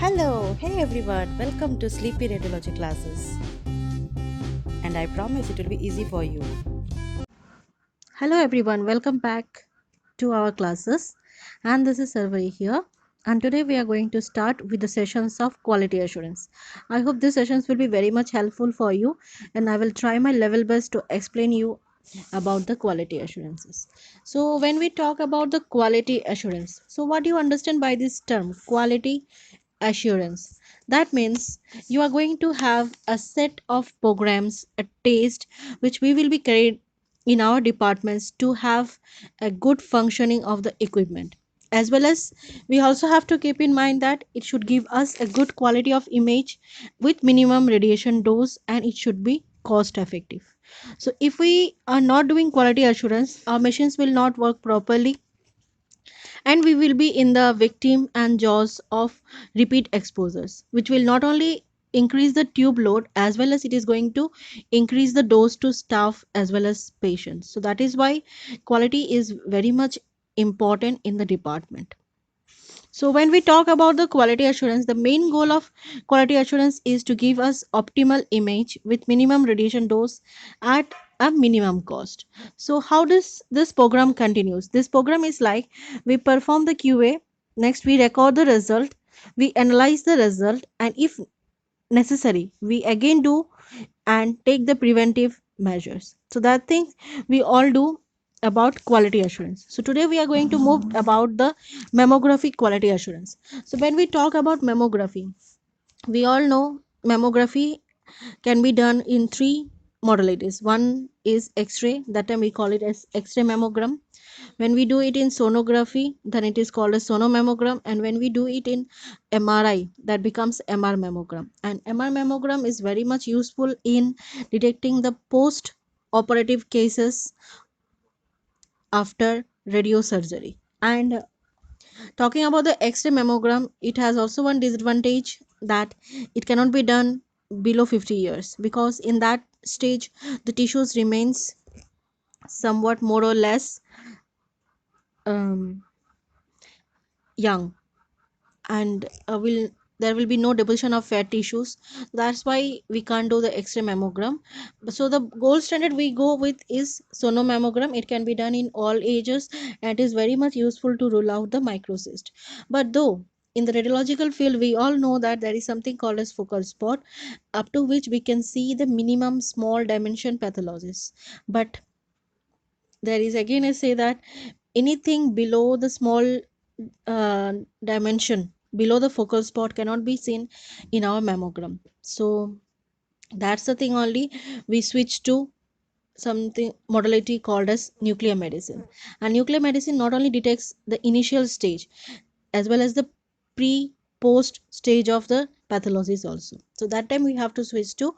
Hello, hey everyone, welcome to Sleepy Radiology classes. And I promise it will be easy for you. Hello everyone, welcome back to our classes. And this is Sarvari here. And today we are going to start with the sessions of quality assurance. I hope these sessions will be very much helpful for you, and I will try my level best to explain you about the quality assurances. So when we talk about the quality assurance, so what do you understand by this term quality assurance? That means you are going to have a set of programs, a taste which we will be carried in our departments to have a good functioning of the equipment, as well as we also have to keep in mind that it should give us a good quality of image with minimum radiation dose, and it should be cost effective. So if we are not doing quality assurance, our machines will not work properly, and we will be in the victim and jaws of repeat exposures, which will not only increase the tube load, as well as it is going to increase the dose to staff as well as patients. So that is why quality is very much important in the department. So when we talk about the quality assurance, the main goal of quality assurance is to give us optimal image with minimum radiation dose at a minimum cost. So how does this program continues? This program is like we perform the QA, next we record the result, we analyze the result, and if necessary, we again do and take the preventive measures. So that thing we all do about quality assurance. So today we are going to move about the mammography quality assurance. So when we talk about mammography, we all know mammography can be done in three modalities. One is X-ray, that time we call it as X-ray mammogram. When we do it in sonography, then it is called a sonomammogram, and when we do it in MRI, that becomes MR mammogram. And MR mammogram is very much useful in detecting the post operative cases after radiosurgery. And talking about the X-ray mammogram, it has also one disadvantage that it cannot be done below 50 years, because in that stage the tissues remains somewhat more or less um, young, and will there will be no deposition of fat tissues. That's why we can't do the X-ray mammogram. So the gold standard we go with is sonomammogram. It can be done in all ages, and it is very much useful to rule out the microcyst. But though in the radiological field we all know that there is something called as focal spot, up to which we can see the minimum small dimension pathologies. But there is again I say that anything below the small uh, dimension below the focal spot cannot be seen in our mammogram. So that's the thing only we switch to something modality called as nuclear medicine. And nuclear medicine not only detects the initial stage as well as the pre post stage of the pathologies also. So that time we have to switch to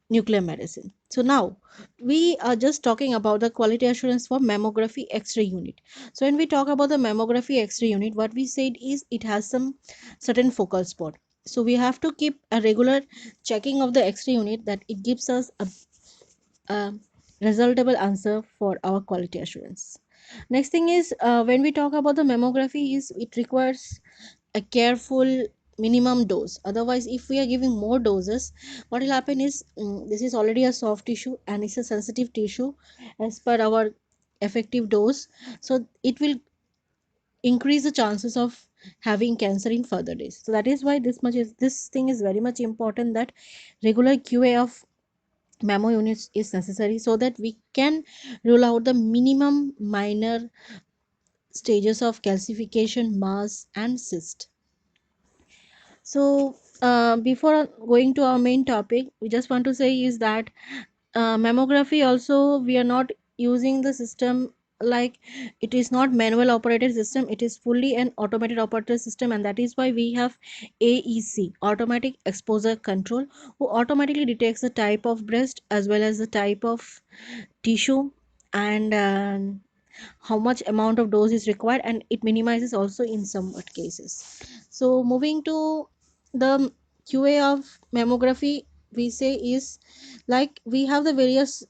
nuclear medicine. So now we are just talking about the quality assurance for mammography X-ray unit. So when we talk about the mammography X-ray unit, what we said is it has some certain focal spot. So we have to keep a regular checking of the X-ray unit, that it gives us a resultable answer for our quality assurance. Next thing is when we talk about the mammography, is it requires a careful minimum dose. Otherwise, if we are giving more doses, what will happen is this is already a soft tissue and it's a sensitive tissue as per our effective dose. So it will increase the chances of having cancer in further days. So that is why this thing is very much important, that regular QA of mammo units is necessary, so that we can rule out the minimum minor stages of calcification, mass, and cyst. So before going to our main topic, we just want to say is that mammography also we are not using the system like it is not manual operated system, it is fully an automated operated system, and that is why we have AEC, automatic exposure control, who automatically detects the type of breast as well as the type of tissue, and how much amount of dose is required, and it minimizes also in somewhat cases. So moving to the QA of mammography, we say is like we have the various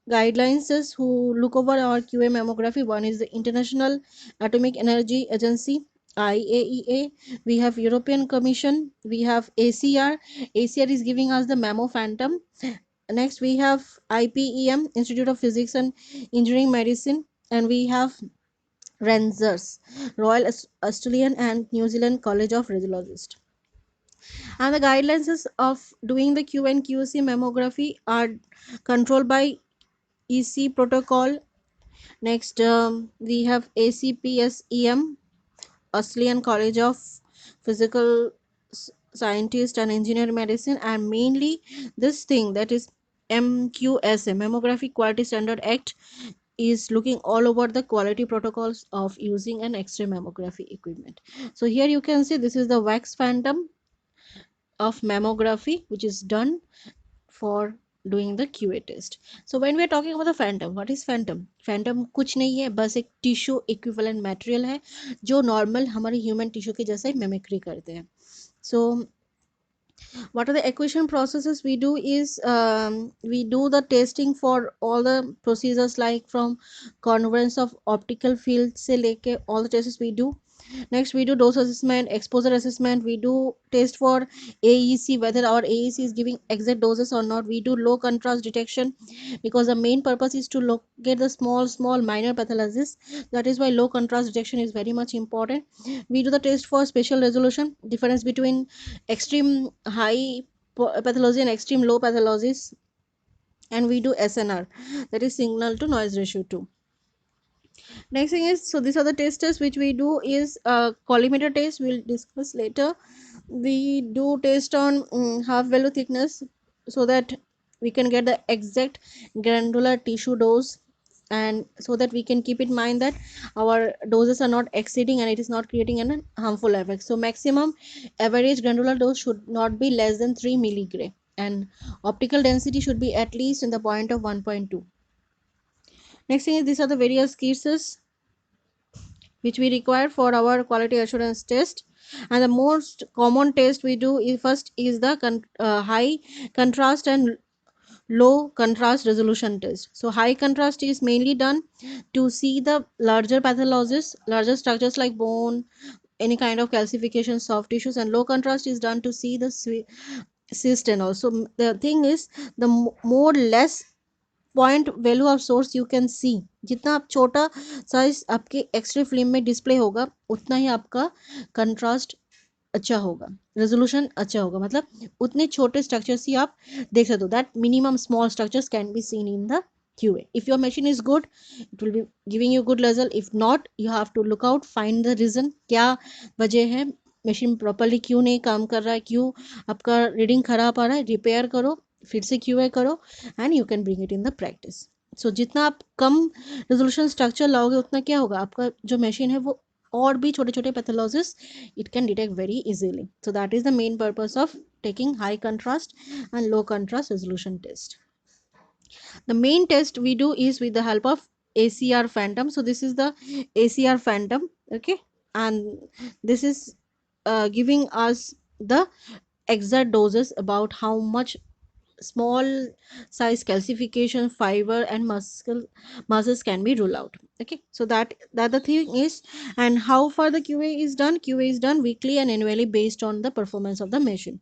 guidelines is who look over our QA mammography. One is the International Atomic Energy Agency, IAEA, we have European Commission, we have ACR. ACR is giving us the Memo Phantom. Next, we have IPEM, Institute of Physics and Engineering Medicine, and we have RANZERS, Royal Australian and New Zealand College of Radiologists. And the guidelines of doing the Q and QC mammography are controlled by EC protocol. Next, we have ACPSEM, Australian College of Physical Scientist and Engineer Medicine, and mainly this thing, that is MQSA, Mammography Quality Standard Act, is looking all over the quality protocols of using an X-ray mammography equipment. So here you can see this is the wax phantom of mammography which is done for doing the QA test. So when we are talking about the phantom, what is phantom? Phantom कुछ नहीं है, बस एक tissue equivalent material है जो normal हमारे human tissue के जैसा ही मिमिक्री करते हैं. So what are the equation processes we do is, we do the testing for all the procedures, like from convergence of optical field se leke all the tests we do. Next, we do dose assessment, exposure assessment. We do test for AEC, whether our AEC is giving exact doses or not. We do low contrast detection because the main purpose is to locate the small minor pathologies. That is why low contrast detection is very much important. We do the test for spatial resolution, difference between extreme high pathology and extreme low pathologies. And we do SNR, that is signal to noise ratio 2. Next thing is, so these are the testers which we do is collimator test, we'll discuss later. We do test on half value thickness so that we can get the exact granular tissue dose, and so that we can keep in mind that our doses are not exceeding and it is not creating an harmful effect. So maximum average granular dose should not be less than 3 milligray, and optical density should be at least in the point of 1.2. Next thing is, these are the various cases which we require for our quality assurance test. And the most common test we do is, first is the high contrast and low contrast resolution test. So high contrast is mainly done to see the larger pathologies, larger structures like bone, any kind of calcification, soft tissues. And low contrast is done to see the cyst. And also the thing is, the more less point value of source you can see, जितना आप छोटा size आपके x ray film में display होगा उतना ही आपका contrast अच्छा होगा, रेजोल्यूशन अच्छा होगा, मतलब उतने छोटे स्ट्रक्चर्स ही आप देख सकते हो. That minimum small structures can be seen in the QA. If your machine is good, it will be giving you good result. If not, you have to look out, find the reason, क्या वजह है, machine properly क्यों नहीं काम कर रहा है, क्यों आपका रीडिंग खराब आ रहा है, रिपेयर करो, फिर से QA करो, and you can bring it in the practice. So जितना आप कम रेजोल्यूशन स्ट्रक्चर लाओगे उतना क्या होगा, आपका जो मशीन है वो और भी छोटे छोटे pathologies it can detect very easily. So that is the main purpose of taking high contrast and low contrast resolution test. The main test we do is with the help of ACR phantom. So this is the ACR phantom, okay, and this is giving us the exact doses about how much small size calcification, fiber and muscles can be ruled out. Okay, so that the thing is. And how far the QA is done? QA is done weekly and annually based on the performance of the machine.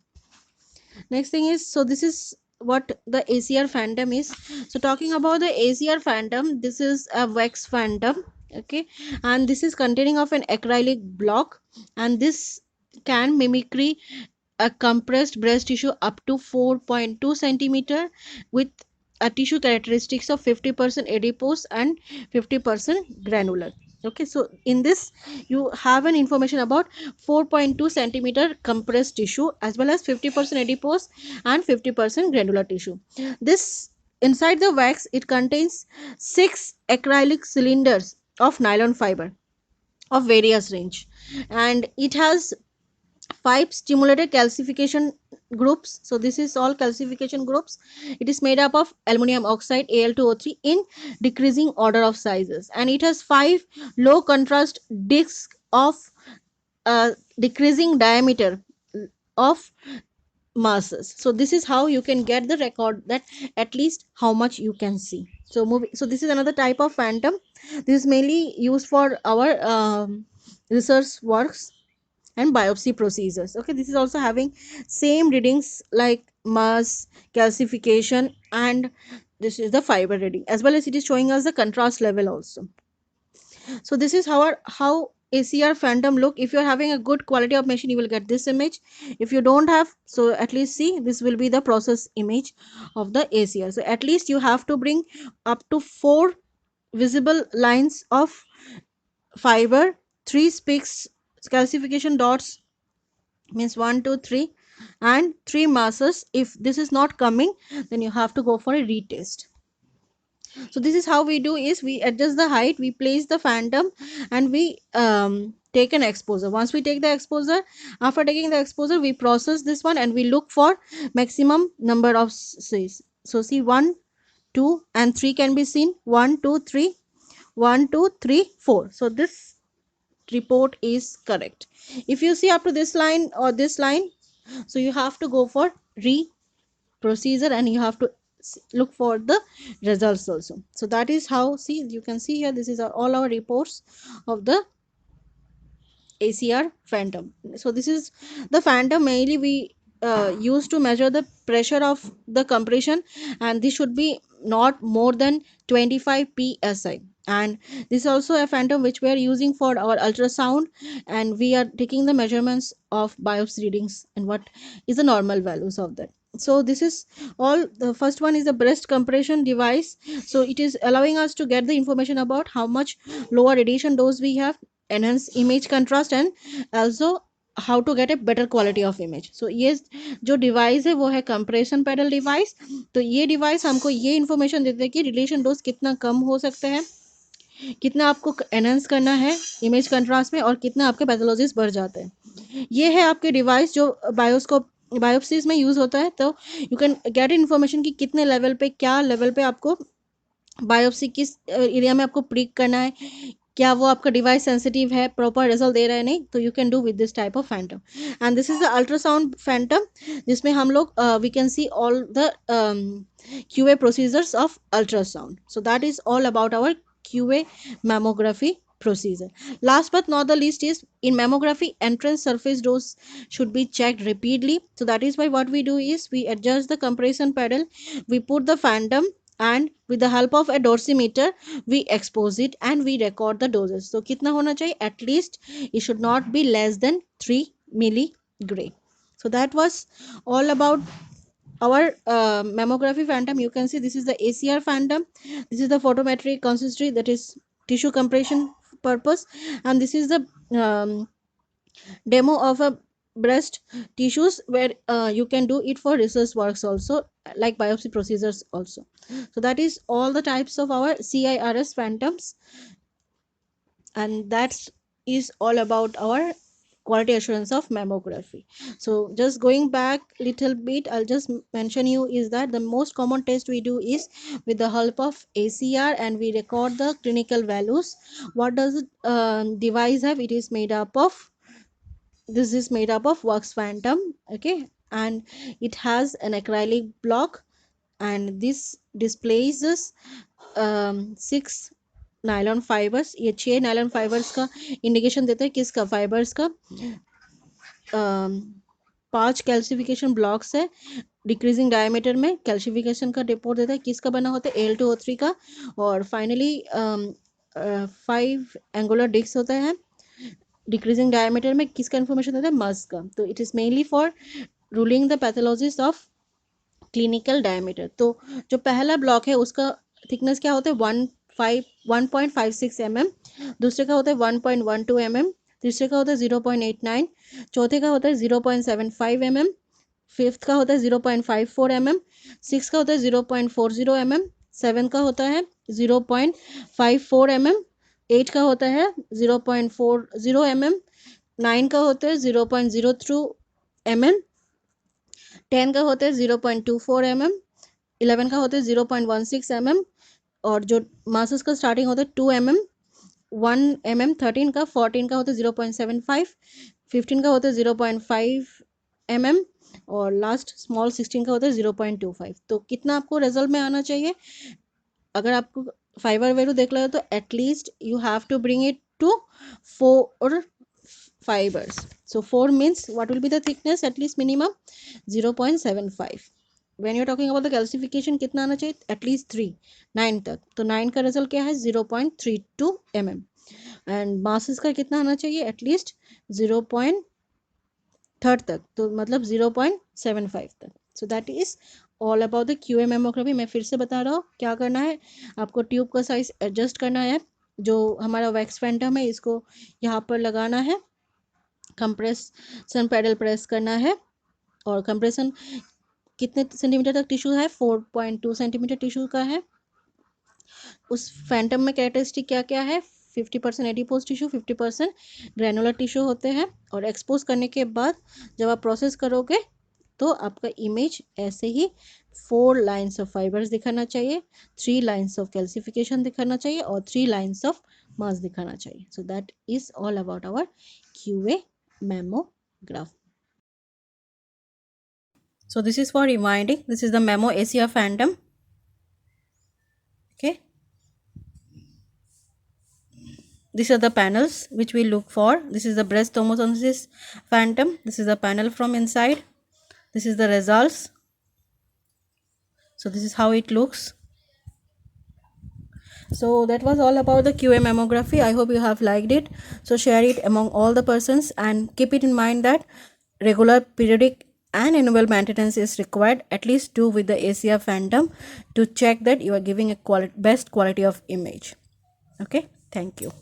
Next thing is, so this is what the ACR phantom is. So talking about the ACR phantom, this is a wax phantom, okay, and this is containing of an acrylic block, and this can mimicry a compressed breast tissue up to 4.2 centimeter with a tissue characteristics of 50% adipose and 50% granular. Okay, so in this you have an information about 4.2 centimeter compressed tissue as well as 50% adipose and 50% granular tissue. This, inside the wax, it contains 6 acrylic cylinders of nylon fiber of various range, and it has 5 stimulated calcification groups. So this is all calcification groups. It is made up of aluminum oxide Al2O3 in decreasing order of sizes, and it has 5 low contrast discs of decreasing diameter of masses. So this is how you can get the record that at least how much you can see. So moving, so this is another type of phantom. This is mainly used for our research works and biopsy procedures. Okay, this is also having same readings like mass, calcification, and this is the fiber reading, as well as it is showing us the contrast level also. So this is how ACR phantom look. If you're having a good quality of machine, you will get this image. If you don't have, so at least see, this will be the process image of the ACR. So at least you have to bring up to 4 visible lines of fiber, 3 spicks calcification dots, means 1 2 3, and 3 masses. If this is not coming, then you have to go for a retest. So this is how we do is we adjust the height, we place the phantom, and we take an exposure. Once we take the exposure, after taking the exposure, we process this one and we look for maximum number of Cs. So see, 1 2 and 3 can be seen. 1 2 3, 1 2 3 4. So this report is correct. If you see up to this line or this line, so you have to go for re procedure and you have to look for the results also. So that is how, see, you can see here, this is all our reports of the ACR phantom. So this is the phantom mainly we use to measure the pressure of the compression, and this should be not more than 25 psi. And this is also a phantom which we are using for our ultrasound, and we are taking the measurements of biopsy readings and what is the normal values of that. So this is all. The first one is the breast compression device. So it is allowing us to get the information about how much lower radiation dose we have, enhance image contrast, and also how to get a better quality of image. So ये जो device है वो है compression pedal device. तो ये device हमको ये information देते हैं कि रिलेशन डोज कितना कम हो सकता है, कितना आपको एनहेंस करना है इमेज कंट्रास्ट में, और कितना आपके पैथोलॉजीज बढ़ जाते हैं. ये है आपके डिवाइस जो बायोस्कोप बायोप्सीज में यूज़ होता है. तो यू कैन गेट इन्फॉर्मेशन कि कितने लेवल पे, क्या लेवल पे आपको बायोप्सी किस एरिया में आपको प्रिक करना है, क्या वो आपका डिवाइस सेंसिटिव है, प्रॉपर रिजल्ट दे रहा है नहीं. तो you can do with this type of phantom. And this is the ultrasound phantom, जिसमें हम लोग we can see all the QA procedures of ultrasound. So that is all about our QA mammography procedure. Last but not the least is, in mammography, entrance surface dose should be checked repeatedly. So that is why what we do is we adjust the compression pedal, we put the phantom, and with the help of a dosimeter we expose it and we record the doses. So कितना होना चाहिए? At least it should not be less than 3 milligray. So that was all about our mammography phantom. You can see this is the ACR phantom, this is the photometric consistory, that is tissue compression purpose, and this is the demo of a breast tissues where you can do it for research works also, like biopsy procedures also. So that is all the types of our CIRS phantoms, and that is all about our quality assurance of mammography. So just going back little bit, I'll just mention you is that the most common test we do is with the help of ACR, and we record the clinical values. What does it device have? It is made up of, this is made up of wax phantom. Okay, and it has an acrylic block, and this displays this 6 nylon fibres. ये 6 nylon fibres का indication देता है किसका, fibres का. 5 calcification blocks है decreasing diameter में. Calcification का report देता है किसका बना होता है, Al2O3 का. और फाइनली 5 एंगुलर डिस्क होता है डिक्रीजिंग डायमीटर में. किसका इन्फॉर्मेशन देता है, मस का. तो it is mainly for ruling the pathologies of clinical diameter. तो जो पहला ब्लॉक है उसका थिकनेस क्या होता है, 1.56 mm. दूसरे का होता है 1.12 mm. तीसरे का होता है 0.89. चौथे का होता है 0.75 mm. फिफ्थ का होता है 0.54 mm. सिक्स का होता है 0.40 mm. सेवन का होता है 0.54 mm. 8 का होता है 0.40 mm. 9 का होता है 0.02 mm. 10 का होता है 0.24 mm. 11 का होता है 0.16 mm. और जो मासेस का स्टार्टिंग होता है 2 mm, 1 mm. 13 का 14 का होता है 0.75. 15 का होता है 0.5 mm. और लास्ट स्मॉल 16 का होता है 0.25. तो कितना आपको रिजल्ट में आना चाहिए, अगर आपको फाइबर वैल्यू देख रहे हो तो at least you have to bring it to 4 fibers. So 4 means what will be the thickness? At least minimum 0.75. When you're talking about the calcification, कितना आना चाहिए? At least 3, 9 तक. तो 9 का रिजल्ट क्या है? 0.32 mm. एंड मासेस का कितना आना चाहिए? एटलीस्ट 0.3 तक, तो मतलब 0.75 तक. सो that is all about the Q A mammography. मैं फिर से बता रहा हूँ क्या करना है. आपको ट्यूब का साइज एडजस्ट करना है. जो हमारा वैक्स फैंटम है इसको यहाँ पर लगाना है. कंप्रेशन पैडल प्रेस करना है. और कंप्रेशन कितने सेंटीमीटर तक टिश्यू है? 4.2 सेंटीमीटर टिश्यू का है. उस फैंटम में कैरेक्टरिस्टिक क्या क्या है? 50% एडिपोज टिश्यू, 50% ग्रैनुलर टिश्यू होते हैं. और एक्सपोज करने के बाद जब आप प्रोसेस करोगे तो आपका इमेज ऐसे ही 4 लाइन्स ऑफ फाइबर्स दिखाना चाहिए, 3 लाइन्स ऑफ कैल्सिफिकेशन दिखाना चाहिए और 3 लाइन्स ऑफ मास दिखाना चाहिए. So that is all about our QA mammograph. So this is for reminding. This is the memo ACR phantom. Okay. These are the panels which we look for. This is the breast tomosynthesis phantom. This is the panel from inside. This is the results. So this is how it looks. So that was all about the QA mammography. I hope you have liked it. So share it among all the persons and keep it in mind that regular, periodic and annual maintenance is required. At least do with the ACR phantom to check that you are giving a best quality of image. Okay, thank you.